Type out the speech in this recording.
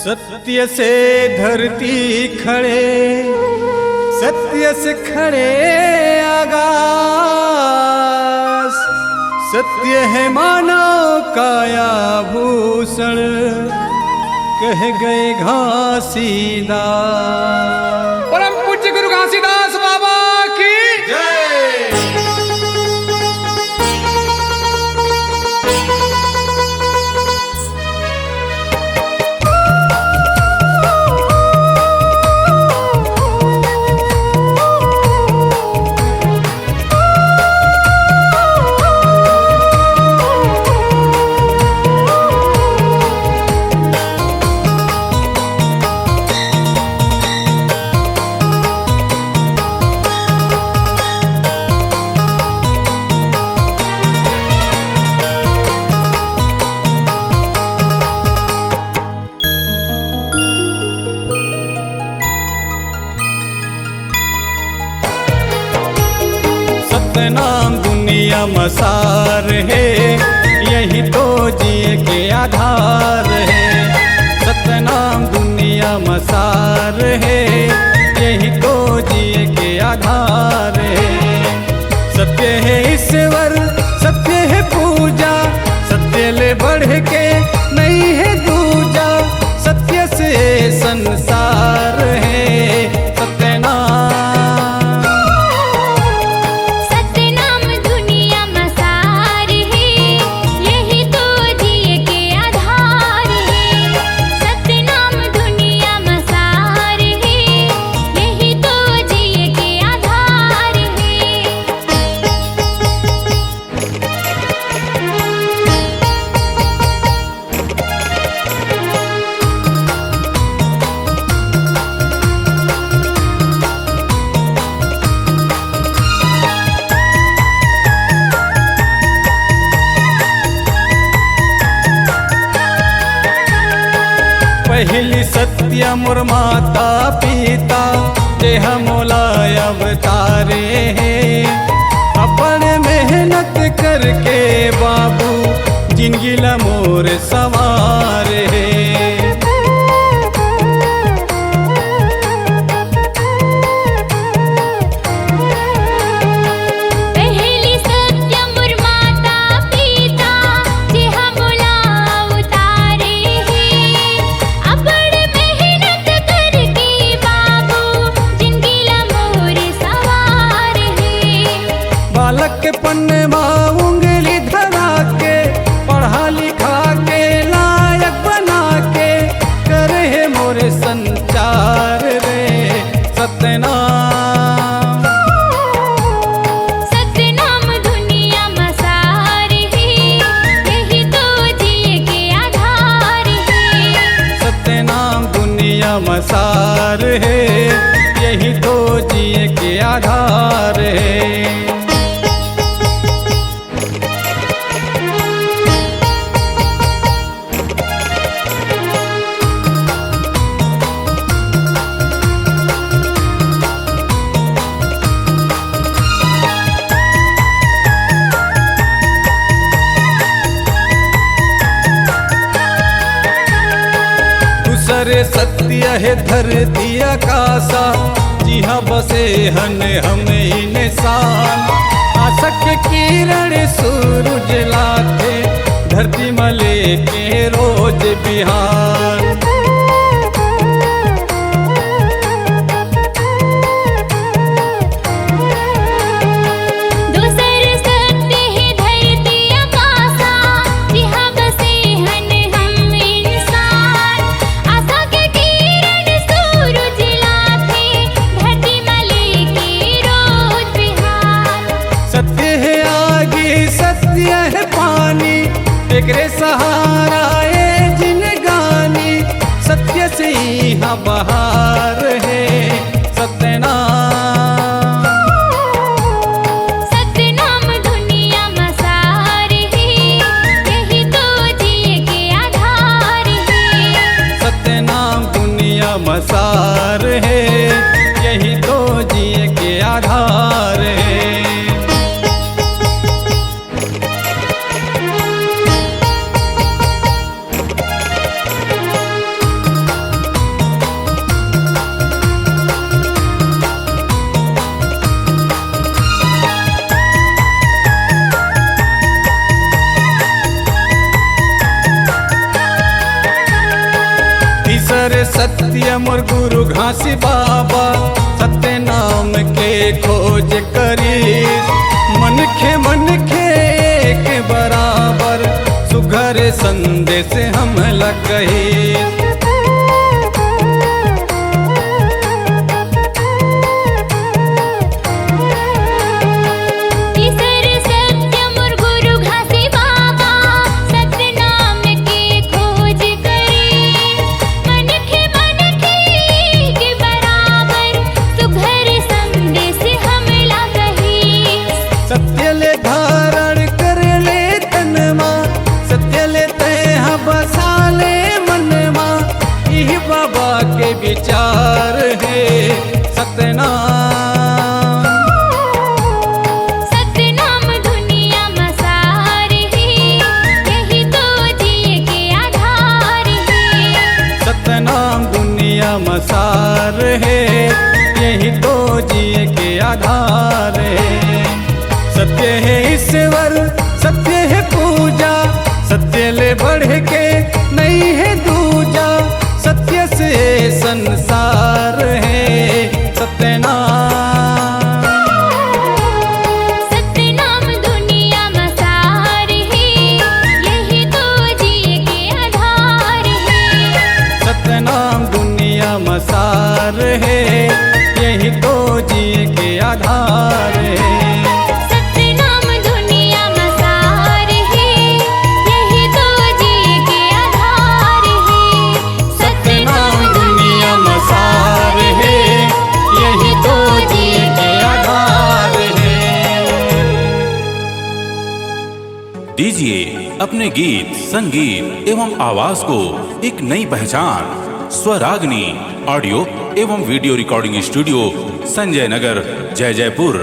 सत्य से धरती खड़े, सत्य से खड़े आकाश, सत्य है मानव काया भूषण, कह गए घासीदास। परम पूज्य गुरु घासीदास बाबा की जय। नाम दुनिया मसार है, यही तो जिए के आधार है। सतनाम दुनिया मसार है, यही तो जिए के आधार है। सत्य है ईश्वर, सत्य है पूजा, सत्य ले बढ़ के नहीं है दूजा, सत्य से संसार है। पहली सत्य मोर माता पिता देह मोलाय अवतारे हैं। अपन मेहनत करके बाबू जिंदगी ला मोर सवारे है। बालक के पन्ने माँ उंगली धरा के, पढ़ा लिखा के लायक बना के, करे है मोरे संचार रे। सतनाम सतनाम दुनिया मसार है, यही तो जिए के आधार है। सतनाम दुनिया मसार है, यही तो जिए के आधार है। दूसरे सत्य है धरती आकाशा, जी हाँ बसे हन हम इंसान। आशा के किरण सूरज लाते, धरती मले के रोज बिहार। सत्य है पानी, एकरे सहारा ये जिनगानी, सत्य से यहाँ बहार है। सतनाम सतनाम दुनिया मसार है, यही तो जिए के आधार है। सतनाम दुनिया मसार है, यही तो जिए के आधार है। करे सत्य मोर गुरु घासी बाबा, सत्य नाम के खोज करी। मन खे एक बराबर, सुघर संदेश हम लगही। ईसर सत्य मोर गुरु घासी बाबा, सत्य नाम के खोज करी। मनखे के बराबर, सुघर संदेश हम लगही। सत्य ले धारण कर ले तनमा, सत्य ले तह बसा ले मनमा। यही बाबा के विचार है सत्यनाम। सतनाम दुनिया मसार है, यही तो जिए के आधार है। सतनाम दुनिया मसार है, यही तो जिए के आधार है। सत्य है ईश्वर, सत्य है पूजा, सत्य ले बढ़ के नहीं है दूजा। सत्य से संसार है सत्यनाम। सतनाम दुनिया मसार है, यही तो जिए के आधार है। सतनाम दुनिया मसार है, यही तो जिए के आधार है। सतनाम दुनिया मसार है, यही तो जिए के आधार है। सतनाम दुनिया मसार है, यही तो जिए के आधार है। दीजिए अपने गीत, संगीत एवं आवाज को एक नई पहचान। स्वराग्नि ऑडियो एवं video recording studio, Sanjay Nagar, Jaipur.